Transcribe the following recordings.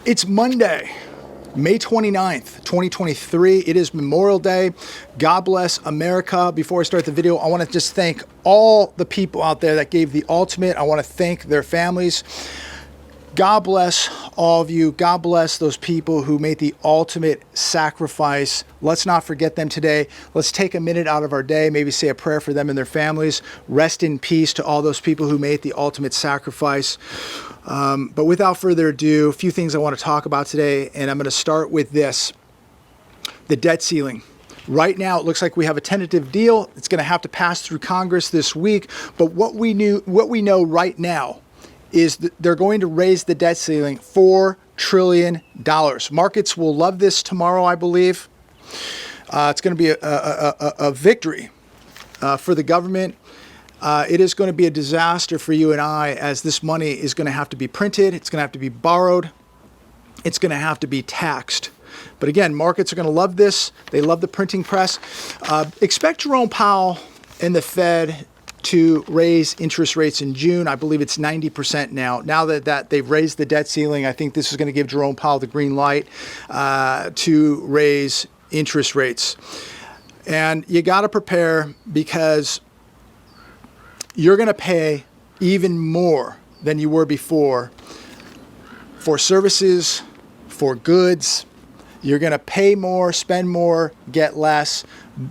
It's Monday, May 29th, 2023. It is Memorial Day. God bless America. Before I start the video, I want to just thank all the people out there that gave the ultimate. I want to thank their families. God bless all of you. God bless those people who made the ultimate sacrifice. Let's not forget them today. Let's take a minute out of our day, maybe say a prayer for them and their families. Rest in peace to all those people who made the ultimate sacrifice. But without further ado, a few things I want to talk about today, and I'm going to start with this. The debt ceiling. Right now, it looks like we have a tentative deal. It's going to have to pass through Congress this week. But what we know right now is that they're going to raise the debt ceiling $4 trillion. Markets will love this tomorrow, I believe. It's going to be a victory for the government. It is going to be a disaster for you and I, as this money is going to have to be printed. It's going to have to be borrowed. It's going to have to be taxed. But again, markets are going to love this. They love the printing press. Expect Jerome Powell and the Fed to raise interest rates in June. I believe it's 90% now. Now that they've raised the debt ceiling, I think this is going to give Jerome Powell the green light to raise interest rates. And you got to prepare, because you're going to pay even more than you were before for services, for goods. You're going to pay more, spend more, get less.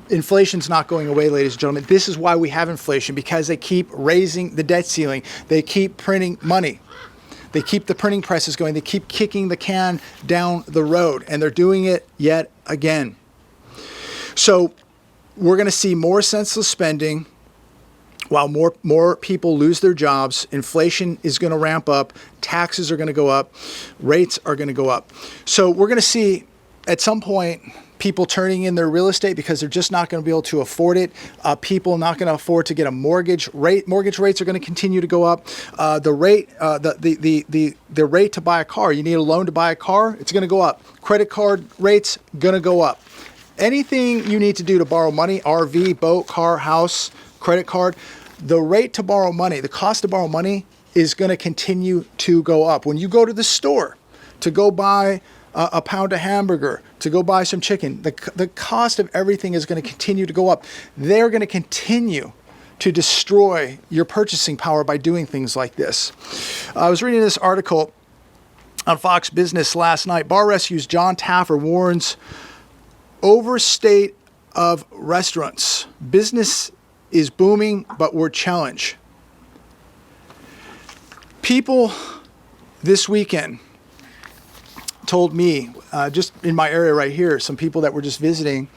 Inflation's not going away, ladies and gentlemen. This is why we have inflation, because they keep raising the debt ceiling. They keep printing money. They keep the printing presses going. They keep kicking the can down the road, and they're doing it yet again. So we're going to see more senseless spending while more people lose their jobs. Inflation is going to ramp up. Taxes are going to go up. Rates are going to go up. So we're going to see at some point people turning in their real estate because they're just not going to be able to afford it. People not going to afford to get a mortgage rate. Mortgage rates are going to continue to go up. The rate to buy a car. You need a loan to buy a car. It's going to go up. Credit card rates going to go up. Anything you need to do to borrow money, RV, boat, car, house, credit card, the rate to borrow money, the cost to borrow money is going to continue to go up. When you go to the store to go buy a pound of hamburger, to go buy some chicken, the cost of everything is going to continue to go up. They're going to continue to destroy your purchasing power by doing things like this. I was reading this article on Fox Business last night. Bar Rescue's John Taffer warns overstate of restaurants. Business is booming, but we're challenged. People this weekend told me, just in my area right here, some people that were just visiting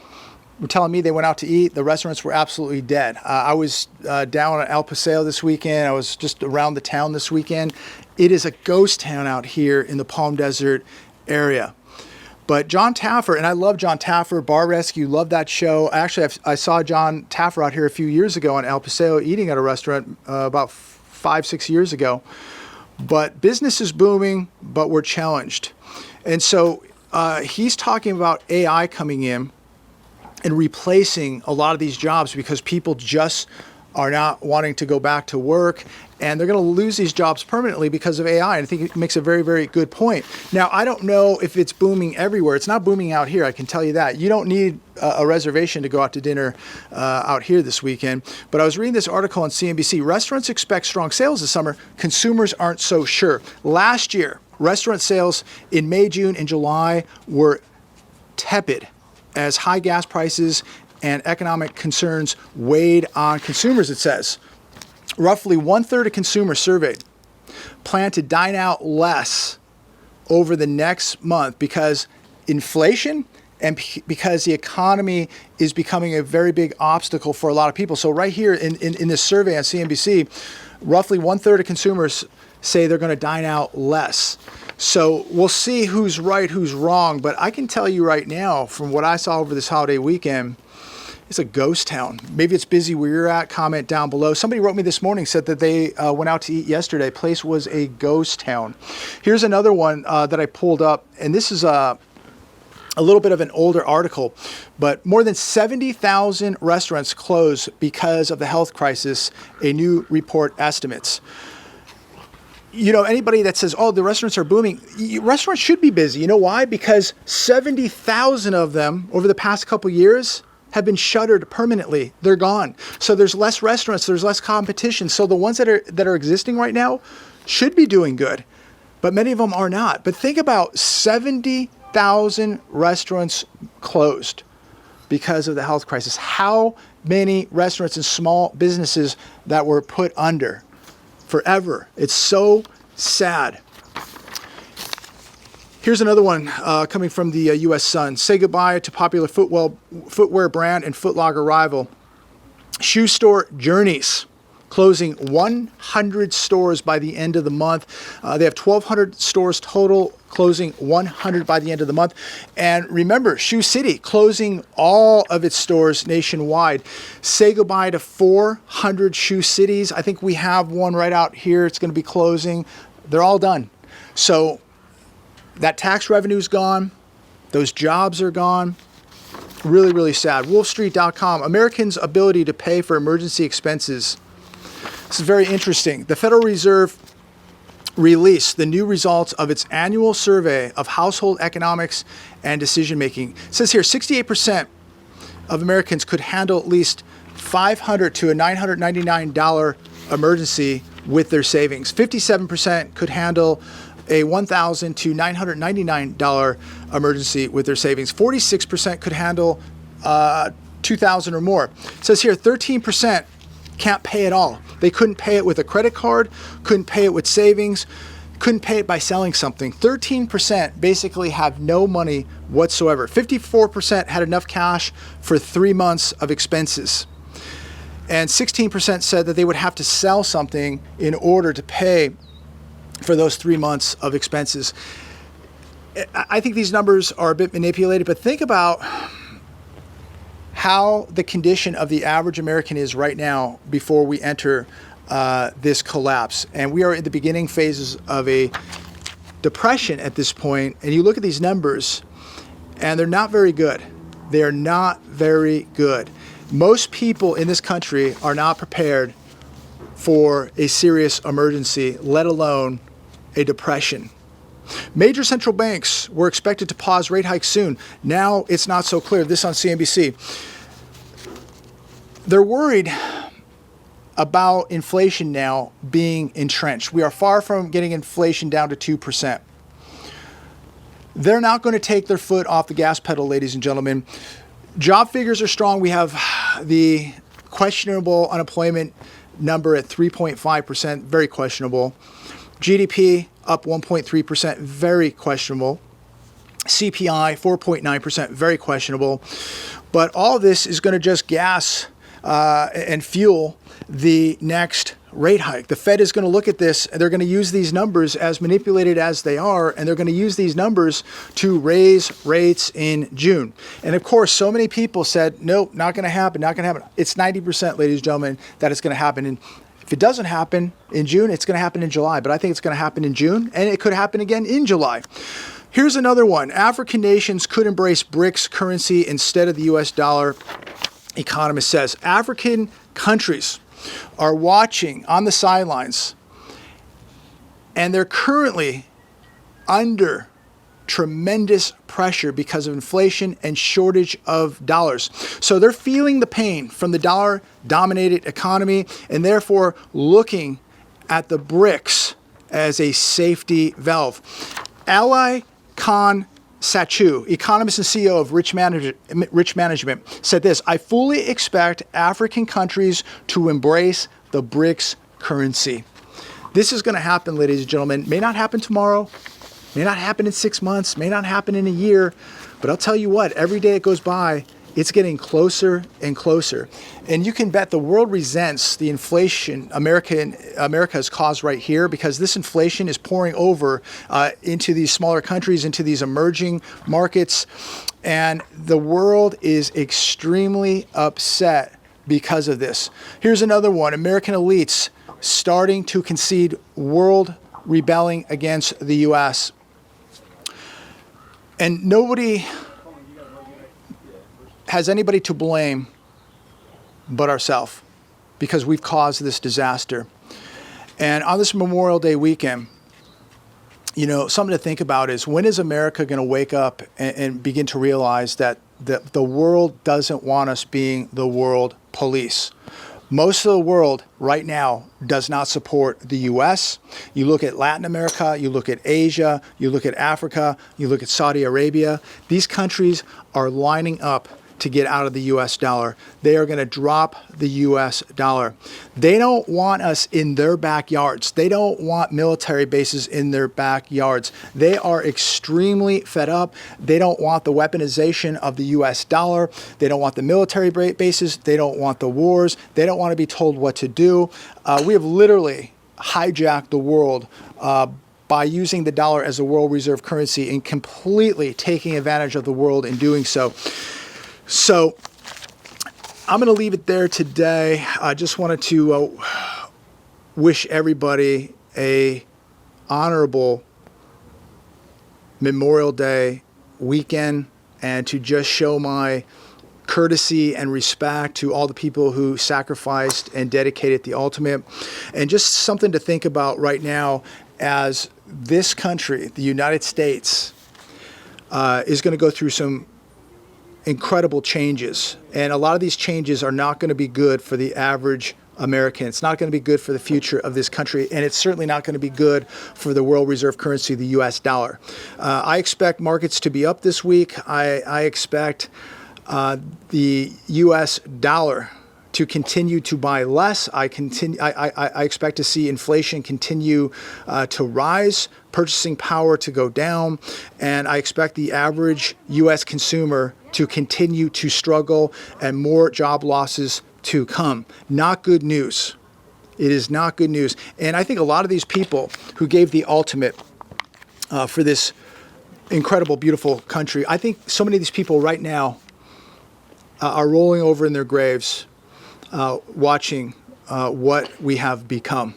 were telling me they went out to eat. The restaurants were absolutely dead. I was down at El Paseo this weekend. I was just around the town this weekend. It is a ghost town out here in the Palm Desert area. But John Taffer, and I love John Taffer, Bar Rescue, love that show. Actually, I saw John Taffer out here a few years ago in El Paseo eating at a restaurant about 5-6 years ago. But business is booming, but we're challenged. And so he's talking about AI coming in and replacing a lot of these jobs, because people just are not wanting to go back to work, and they're going to lose these jobs permanently because of AI. And I think it makes a very, very good point. Now, I don't know if it's booming everywhere. It's not booming out here, I can tell you that. You don't need a reservation to go out to dinner out here this weekend. But I was reading this article on CNBC. Restaurants expect strong sales this summer. Consumers aren't so sure. Last year, restaurant sales in May, June, and July were tepid as high gas prices and economic concerns weighed on consumers, it says. Roughly 1/3 of consumers surveyed plan to dine out less over the next month because inflation and because the economy is becoming a very big obstacle for a lot of people. So right here in this survey on CNBC, roughly 1/3 of consumers say they're going to dine out less. So we'll see who's right, who's wrong. But I can tell you right now, from what I saw over this holiday weekend, it's a ghost town. Maybe it's busy where you're at. Comment down below. Somebody wrote me this morning, said that they went out to eat yesterday. Place was a ghost town. Here's another one that I pulled up, and this is a little bit of an older article, but more than 70,000 restaurants closed because of the health crisis, a new report estimates. you know, anybody that says, oh, the restaurants are booming, restaurants should be busy. You know why? Because 70,000 of them over the past couple years have been shuttered permanently. They're gone. So there's less restaurants, there's less competition. So the ones that are existing right now should be doing good, but many of them are not. But think about 70,000 restaurants closed because of the health crisis. How many restaurants and small businesses that were put under forever? It's so sad. Here's another one coming from the U.S. Sun. Say goodbye to popular footwear brand and Foot Locker rival. Shoe store Journeys closing 100 stores by the end of the month. They have 1,200 stores total, closing 100 by the end of the month. And remember, Shoe City closing all of its stores nationwide. Say goodbye to 400 Shoe Cities. I think we have one right out here. It's going to be closing. They're all done. So that tax revenue is gone. Those jobs are gone. Really, really sad. Wolfstreet.com, Americans' ability to pay for emergency expenses. This is very interesting. The Federal Reserve released the new results of its annual survey of household economics and decision-making. It says here, 68% of Americans could handle at least $500 to a $999 emergency with their savings. 57% could handle a $1,000 to $999 emergency with their savings. 46% could handle $2,000 or more. It says here 13% can't pay at all. They couldn't pay it with a credit card, couldn't pay it with savings, couldn't pay it by selling something. 13% basically have no money whatsoever. 54% had enough cash for 3 months of expenses. And 16% said that they would have to sell something in order to pay for those 3 months of expenses. I think these numbers are a bit manipulated, but think about how the condition of the average American is right now before we enter this collapse. And we are in the beginning phases of a depression at this point. And you look at these numbers and they're not very good. They are not very good. Most people in this country are not prepared for a serious emergency, let alone a depression. Major central banks were expected to pause rate hikes soon. Now it's not so clear. This on CNBC. They're worried about inflation now being entrenched. We are far from getting inflation down to 2%. They're not going to take their foot off the gas pedal, ladies and gentlemen. Job figures are strong. We have the questionable unemployment number at 3.5%, very questionable. GDP up 1.3%, very questionable. CPI 4.9%, very questionable. But all of this is going to just gas and fuel the next rate hike. The Fed is going to look at this and they're going to use these numbers, as manipulated as they are, and they're going to use these numbers to raise rates in June. And of course, so many people said, nope, not going to happen, not going to happen. It's 90%, ladies and gentlemen, that it's going to happen. And if it doesn't happen in June, it's going to happen in July. But I think it's going to happen in June, and it could happen again in July. Here's another one. African nations could embrace BRICS currency instead of the US dollar. Economist says African countries are watching on the sidelines, and they're currently under tremendous pressure because of inflation and shortage of dollars. So they're feeling the pain from the dollar-dominated economy, and therefore looking at the BRICS as a safety valve. Ally Khan Sachu, economist and CEO of Rich Management, said this: I fully expect African countries to embrace the BRICS currency. This is going to happen, ladies and gentlemen. May not happen tomorrow, may not happen in 6 months, may not happen in a year, but I'll tell you what, every day it goes by, it's getting closer and closer. And you can bet the world resents the inflation America has caused right here, because this inflation is pouring over into these smaller countries, into these emerging markets. And the world is extremely upset because of this. Here's another one. American elites starting to concede world rebelling against the U.S. And nobody has anybody to blame but ourselves, because we've caused this disaster. And on this Memorial Day weekend, you know, something to think about is, when is America going to wake up and begin to realize that the world doesn't want us being the world police? Most of the world right now does not support the U.S. You look at Latin America, you look at Asia, you look at Africa, you look at Saudi Arabia. These countries are lining up to get out of the U.S. dollar. They are going to drop the U.S. dollar. They don't want us in their backyards. They don't want military bases in their backyards. They are extremely fed up. They don't want the weaponization of the U.S. dollar. They don't want the military bases. They don't want the wars. They don't want to be told what to do. We have literally hijacked the world by using the dollar as a world reserve currency and completely taking advantage of the world in doing so. So I'm going to leave it there today. I just wanted to wish everybody a honorable Memorial Day weekend, and to just show my courtesy and respect to all the people who sacrificed and dedicated the ultimate. And just something to think about right now, as this country, the United States, is going to go through some incredible changes, and a lot of these changes are not going to be good for the average American. It's not going to be good for the future of this country, and it's certainly not going to be good for the world reserve currency, the U.S. dollar. I expect markets to be up this week. I expect the U.S. dollar to continue to buy less. I expect to see inflation continue to rise, purchasing power to go down, and I expect the average U.S. consumer to continue to struggle and more job losses to come. Not good news. It is not good news. And I think a lot of these people who gave the ultimate for this incredible, beautiful country, I think so many of these people right now are rolling over in their graves, watching what we have become.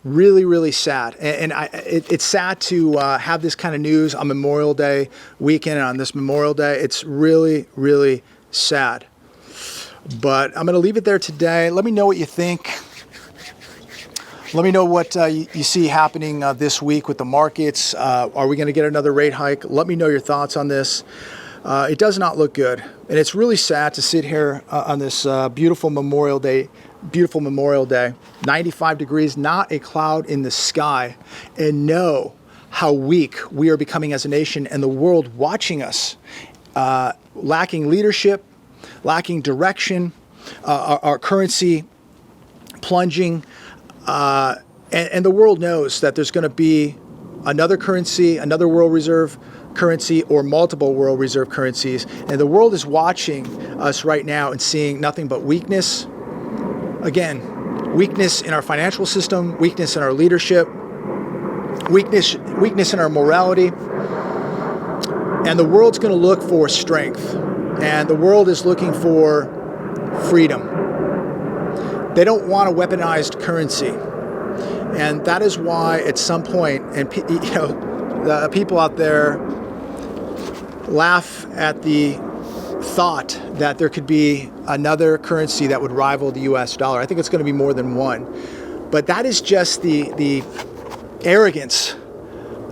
Really, really sad. And it's sad to have this kind of news on Memorial Day weekend, and on this Memorial Day. It's really, really sad. But I'm going to leave it there today. Let me know what you think. Let me know what you see happening this week with the markets. Are we going to get another rate hike? Let me know your thoughts on this. It does not look good. And it's really sad to sit here on this beautiful Memorial Day, 95 degrees, not a cloud in the sky, and know how weak we are becoming as a nation, and the world watching us, lacking leadership, lacking direction, our currency plunging, and the world knows that there's going to be another currency, another world reserve currency, or multiple world reserve currencies, and the world is watching us right now and seeing nothing but weakness. Again, weakness in our financial system, weakness in our leadership, weakness in our morality, and the world's going to look for strength, and the world is looking for freedom. They don't want a weaponized currency, and that is why at some point, and the people out there laugh at the thought that there could be another currency that would rival the U.S. dollar. I think it's going to be more than one. But that is just the arrogance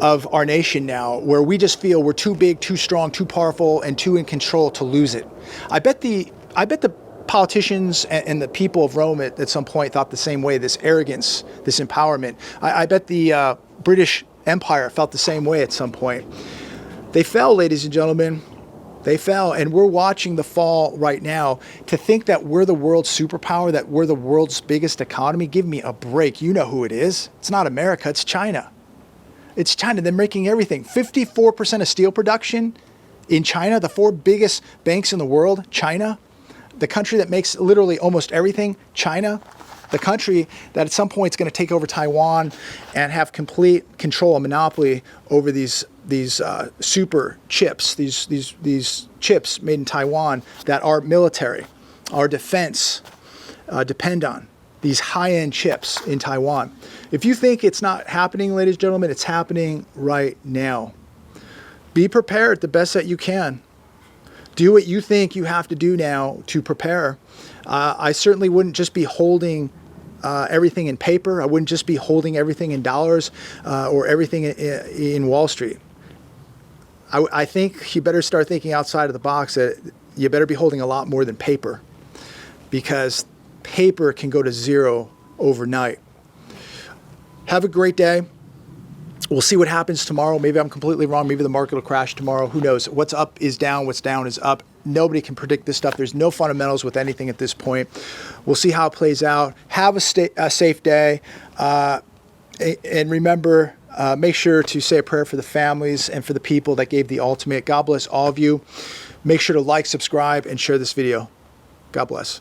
of our nation now, where we just feel we're too big, too strong, too powerful, and too in control to lose it. I bet the politicians and the people of Rome at some point thought the same way, this arrogance, this empowerment. I bet the British Empire felt the same way at some point. They fell, ladies and gentlemen. They fell, and we're watching the fall right now. To think that we're the world's superpower, that we're the world's biggest economy, give me a break. You know who it is. It's not America, it's China. It's China. They're making everything. 54% of steel production in China, the 4 biggest banks in the world, China. The country that makes literally almost everything, China. The country that at some point is going to take over Taiwan and have complete control, a monopoly over these super chips, these chips made in Taiwan that our military, our defense depend on. These high-end chips in Taiwan. If you think it's not happening, ladies and gentlemen, it's happening right now. Be prepared the best that you can. Do what you think you have to do now to prepare. I certainly wouldn't just be holding everything in paper. I wouldn't just be holding everything in dollars or everything in Wall Street. I think you better start thinking outside of the box, that you better be holding a lot more than paper, because paper can go to zero overnight. Have a great day. We'll see what happens tomorrow. Maybe I'm completely wrong. Maybe the market will crash tomorrow. Who knows? What's up is down. What's down is up. Nobody can predict this stuff. There's no fundamentals with anything at this point. We'll see how it plays out. Have a safe day. And remember, make sure to say a prayer for the families and for the people that gave the ultimate. God bless all of you. Make sure to like, subscribe, and share this video. God bless.